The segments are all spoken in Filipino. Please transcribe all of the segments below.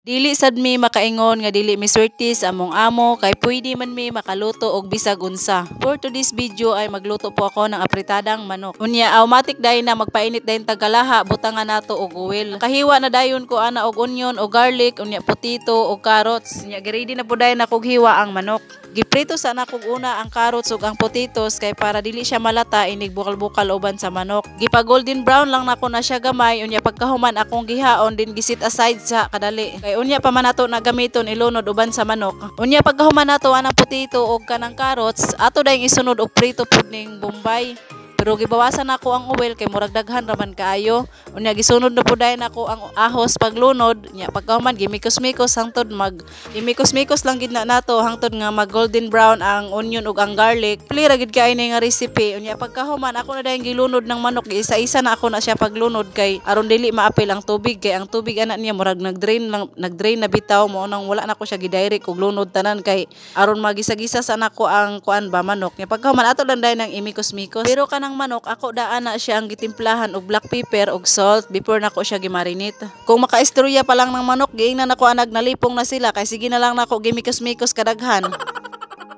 Dili sad mi makaingon nga dili mi swerte sa among amo kay pwede man mi makaluto og bisag unsa. For today's video ay magluto po ako ng apritadang manok. Unya automatic dayon na magpainit dayon tagalaha, butangan nato og oil. Kahiwa na dayon ko ana og onion o garlic, unya potato o carrots. Unya ready na po dayon ako hiwa ang manok. Giprito sa nakog una ang carrots ug ang potatoes kay para dili siya malata inig bukal-bukal uban sa manok. Gipa golden brown lang nako na siya gamay, unya pagkahuman akong gihaon din gisit aside sa kadali. Kay unya pa man nato na gamiton ilunod uban sa manok. Unya pagkahuman nato anang potato ug kanang carrots, ato dayong isunod og prito pud ning bombay. Pero gibawasan nako ang oil kay murag daghan raman kaayo. Unya gisunod na pud dayon nako ang ahos paglunod. Nya pagkahuman gimikos-mikos hangtod gimikos-mikos lang gid na nato hangtod nga mag golden brown ang onion ug ang garlic. Pili ra gid kay nga recipe. Unya pagkahuman ako na dayon gilunod ng manok, isa-isa na ako na siya paglunod kay aron dili maapil ang tubig kay ang tubig ana niya murag nagdrain na bitaw mo nang wala nako siya gidirect og lunod tanan kay aron magisa-gisa sa nako ang kuan ba manok. Nya pagkahuman ato lang dayon ang imikos-mikos. Pero kanang manok ako daan na siya ang gitimplahan og black pepper og salt before nako siya gimarinate. Kung makaistorya pa lang ng manok giingnan nako anag nalipong na sila kay sige na lang nako gimikos-mikos kadaghan.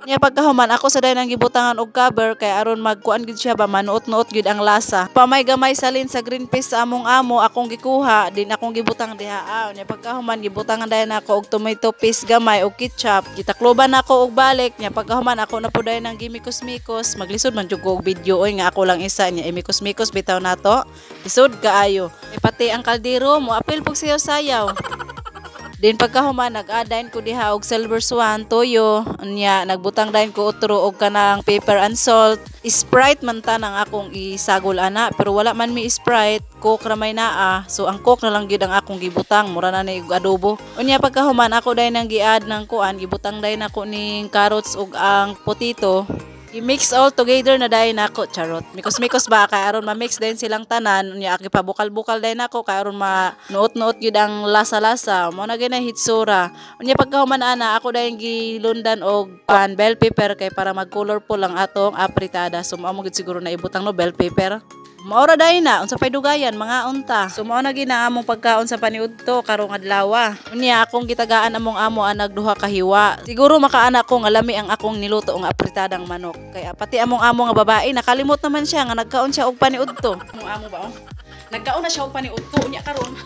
Nya pagkahuman ako sa dayon ang gibutangan og cover kay aron magkuan gid siya ba manuot-nuot gid ang lasa. Pamay gamay salin sa green peas sa among amo akong gikuha din akong gibutang diha. Nya pagkahuman gibutangan dayon ako og tomato paste gamay og ketchup. Gitakloban nako og balik. Nya pagkahuman ako na pud dayon ang gimikos-mikos. Maglisod man jud ko og video oy nga ako lang isa nya imikos-mikos bitaw nato. Lisod kaayo. Pati ang kaldero mo apil pug sayaw-sayaw. Din pagkahuman nag-adain ko diha og silver swan toyo, nya nagbutang dayon ko utro og kanang pepper and salt. Sprite man ta nang akong isagol ana pero wala man mi Sprite, coke ra may naa. So ang coke na lang gyud ang akong gibutang, mura na ni adobo. Unya pagkahuman ako dayon nang giad ng kuan, gibutang dayon ako ning carrots ug ang potato. I-mix all together na dayon nako, charot. Mikos-mikos ba kay aron ma-mix din silang tanan. Unya aki pa bukal-bukal dayon nako kay aron manuot-nuot gyud ang lasa-lasa. Mao na gyud hitsura. Unya pagkahuman ana ako dayon gilundan og bell pepper kay para mag-colorful lang atong apritada. So mao mo gid siguro na ibutang no bell pepper. Maora dayon na unsa pay dugayan mga unta. So mao na gina among pagkaon sa paniudto karong adlaw. Unya akong gitagaan among amo ang nagduha ka hiwa. Siguro makaana ko nga lami ang akong niluto nga apritadang manok. Kaya pati among amo nga babae nakalimot naman siya nga nagkaon siya og paniudto. Among amo ba oh? Nagkaon na siya og paniudto unya karon.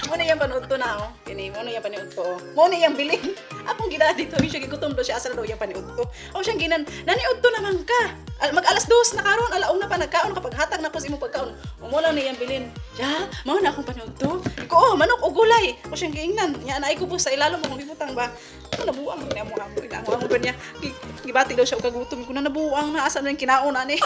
Mo na yang paniudto na oh. Kini mo na yang paniudto. Mo na yang bilin. Akong gida dito siya gigutom do siya asa daw yang paniudto. Aw siyang ginan, naniudto naman ka. Mag alas 2 na karon, alaom na pa nagkaon kapag hatag na ko sa imong pagkaon. Mo lang niyang bilin. Ya, mao na akong paniudto. Iko manok o gulay. O siyang giingnan. Nya naay ko sa ilalo mo gibutang ba. Ano nabuang ni amo amo. Amo ba niya? Gibati daw siya og kagutom ko na nabuang na asa nang kinaon ani.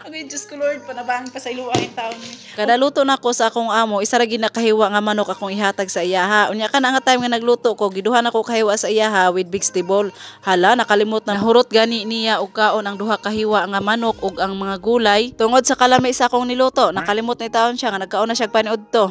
Okay, Diyos ko Lord, panabangin pa sa iluan yung taon ni. Kada luto na ko sa akong amo, isa ra gid nakahiwa nga manok akong ihatag sa iyaha. Unya ka na nga time nga nagluto ko, giduha na ko kahiwa sa iyaha with vegetable. Hala, nakalimot na hurot gani niya og kaon ang duha kahiwa nga manok ug ang mga gulay. Tungod sa kalami sa akong niluto, nakalimot na taon siya nga nagkaon na siya paniudto.